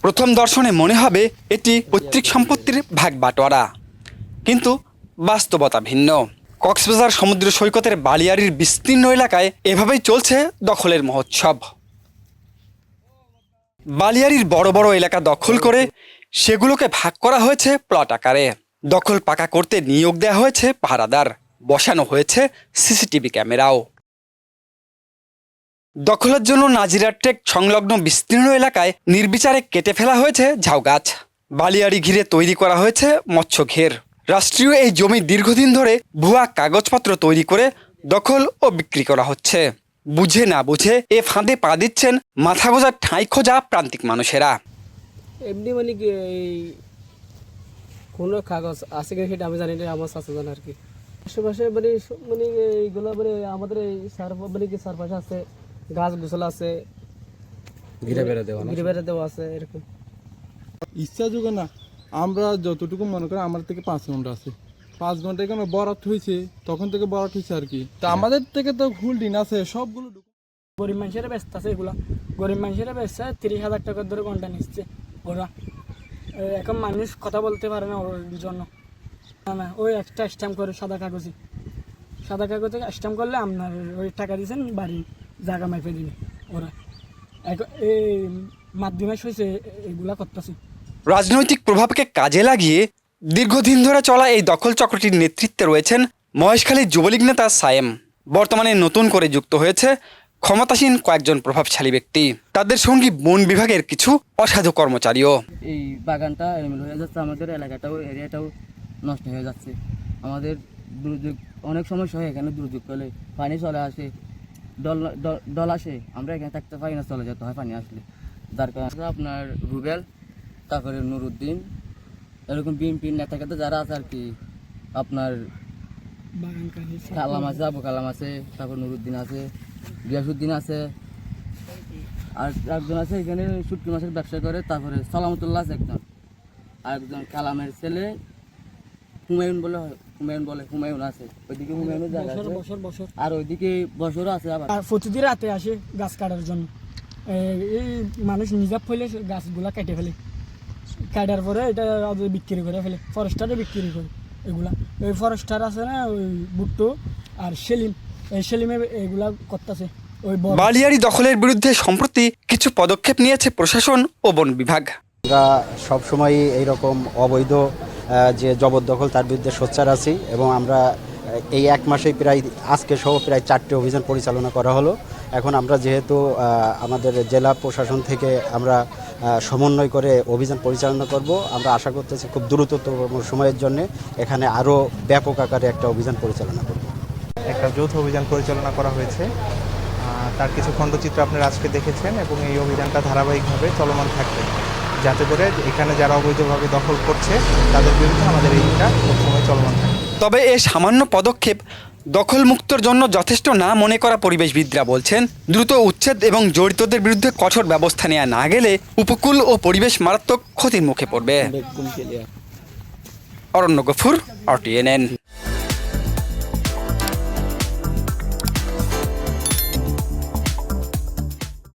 প্রথম দর্শনে মনে হবে এটি পৈতৃক সম্পত্তির ভাগ বাটোয়ারা, কিন্তু বাস্তবতা ভিন্ন। কক্সবাজার সমুদ্র সৈকতের বালিয়াড়ির বিস্তীর্ণ এলাকায় এভাবেই চলছে দখলের মহোৎসব। বালিয়াড়ির বড় বড় এলাকা দখল করে সেগুলোকে ভাগ করা হয়েছে প্লট আকারে। দখল পাকা করতে নিয়োগ দেওয়া হয়েছে পাহারাদার, বসানো হয়েছে সিসিটিভি ক্যামেরাও। দখলের জন্য নাজিরা টেক সংলগ্ন বিস্তীর্ণ এলাকায় নির্বিচারে কেটে ফেলা হয়েছে ঝাউ গাছ। বালিয়াড়ি ঘিরে তৈরি করা হয়েছে মৎস্য ঘের। রাষ্ট্রীয় এই জমি দীর্ঘদিন ধরে ভুয়া কাগজপত্র তৈরি করে দখল ও বিক্রি করা হচ্ছে। বুঝে না বুঝে এ ফাঁদে পা দিচ্ছেন মাথা গোঁজার ঠাঁই খোঁজা প্রান্তিক মানুষেরা। এমনি মানে কি এই কোনো কাগজ আছে কি সেটা আমি জানি না, আমার চাচা জানে আর কি। আশেপাশে মানে মানে এইগুলো মানে আমাদের এই মানে কি চারপাশে আছে গাছ গোছল আছে, ঘিরে বেড়া দেওয়া আছে এরকম। ইচ্ছা যোগে না, আমরা যতটুকু মনে করি আমার থেকে 5 ঘন্টা আছে, 5 ঘন্টা কেন বরাত হয়েছে, তখন থেকে বরাত হয়েছে আর কি। তা আমাদের থেকে তো ফুল দিন আছে সবগুলো। গরিব মানুষেরা ব্যস্ত আছে, এগুলা গরিব মানুষেরা ব্যস্ত 30,000 টাকা ধরে ঘন্টা নিচ্ছে ওরা। এখন মানুষ কথা বলতে পারে না ওর জন্য। না ওই একটা স্ট্যাম্প করে সাদা কাগজে স্ট্যাম্প করলে আপনার ওই টাকা দিয়েছেন বাড়ি জায়গা মাইপে দিবে ওরা। এখন এই মাধ্যমে হয়েছে এগুলা করতেছে। রাজনৈতিক প্রভাবকে কাজে লাগিয়ে দীর্ঘদিন ধরে চলা এই দখল চক্রটির নেতৃত্বে রয়েছেন মহেশখালীর যুবলীগ নেতা সায়েম। বর্তমানে নতুন করে যুক্ত হয়েছে ক্ষমতাসীন কয়েকজন প্রভাবশালী ব্যক্তি, তাদের সঙ্গী বন বিভাগের কিছু অসাধু কর্মচারীও। এই বাগানটা এলোমেলো হয়ে যাচ্ছে, আমাদের এলাকাটাও এরিয়াটাও নষ্ট হয়ে যাচ্ছে। আমাদের দুর্যোগ অনেক সমস্যা হয়, এখানে দুর্যোগ করলে পানি চলে আসে, ডল আসে, আমরা এখানে থাকতে পারি না, চলে যেতে হয় পানি আসলে। যার কারণে আপনার রুবেল, তারপরে নুরুদ্দিন, এরকম বিএনপি নেতা খেতে যারা আছে আর কি, আপনার কালাম আছে, আবু কালাম আছে, তারপর নুরুদ্দিন আছে, গিয়াসুদ্দিন আছে, আর একজন আছে এখানে শুটকি মাছের ব্যবসা করে, তারপরে সালামতুল্লাহ আছে একজন, আর একজন কালামের ছেলে হুমায়ুন আছে, ওইদিকে হুমায়ুনের জায়গা আছে, আর ওইদিকে বছরও আছে। আবার প্রতিদিন রাতে আসে গাছ কাটার জন্য, এই মানুষ নিজে ফেলে গাছগুলা কেটে ফেলে, কাটার পরে এটা বিক্রি করে ফেলে, ফরেস্টারে বিক্রি করে এগুলা। ওই ফরেস্টার আছে না ওই বুট্টো আর সেলিম, এই সেলিমে এগুলা করতেছে। বালিয়াড়ি দখলের বিরুদ্ধে সম্প্রতি কিছু পদক্ষেপ নিয়েছে প্রশাসন ও বন বিভাগ। আমরা সবসময় এইরকম অবৈধ যে জবরদখল তার বিরুদ্ধে সোচ্চার আছি, এবং আমরা এই 1 মাসেই প্রায় আজকে সহ প্রায় 4টে অভিযান পরিচালনা করা হলো। এখন আমরা যেহেতু আমাদের জেলা প্রশাসন থেকে আমরা সমন্বয় করে অভিযান পরিচালনা করব, আমরা আশা করতেছি খুব দ্রুততম সময়ের জন্য এখানে আরও ব্যাপক আকারে একটা অভিযান পরিচালনা করব। একটা যৌথ অভিযান পরিচালনা করা হয়েছে, তার কিছু খণ্ডচিত্র আপনারা আজকে দেখেছেন, এবং এই অভিযানটা ধারাবাহিকভাবে চলমান থাকবে, যাতে করে এখানে যারা অবৈধভাবে দখল করছে তাদের বিরুদ্ধে আমাদের এইটা সবসময় চলমান থাকে। তবে এ সামান্য পদক্ষেপ দখল মুক্তর জন্য যথেষ্ট না মনে করা পরিবেশবিদরা বলছেন, দ্রুত উচ্ছেদ এবং জড়িতদের বিরুদ্ধে কঠোর ব্যবস্থা নেওয়া না গেলে উপকূল ও পরিবেশ মারাত্মক ক্ষতির মুখে পড়বে। অরণ্য গফুর, RTNN।